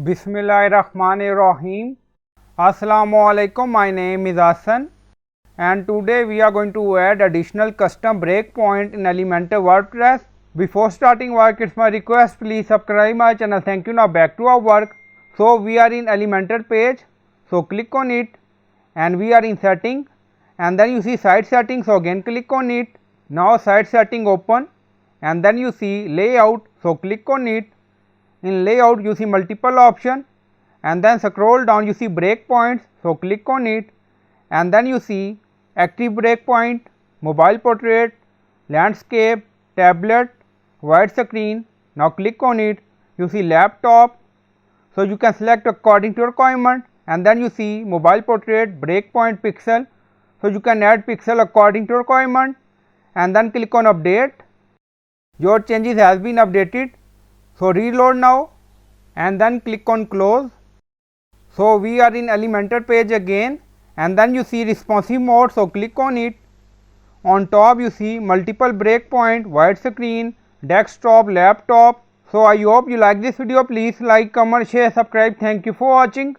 Bismillahirrahmanirrahim. Assalamu alaikum. My name is Hassan and today we are going to add additional custom breakpoint in Elementor WordPress. Before starting work, it's my request, please subscribe my channel. Thank you. Now back to our work. So we are in Elementor page. So click on it and we are in setting, and then you see site setting. So again click on it. Now site setting open, and then you see layout. So click on it. In layout you see multiple options, and then scroll down you see breakpoints. So click on it, and then you see active breakpoint, mobile portrait, landscape, tablet, wide screen. Now click on it. You see laptop. So you can select according to your requirement, and then you see mobile portrait, breakpoint, pixel. So you can add pixel according to your requirement, and then click on update. Your changes has been updated. So reload now and then click on close. So we are in Elementor page again, and then you see responsive mode. So click on it. On top you see multiple breakpoint, wide screen, desktop, laptop. So I hope you like this video. Please like, comment, share, subscribe. Thank you for watching.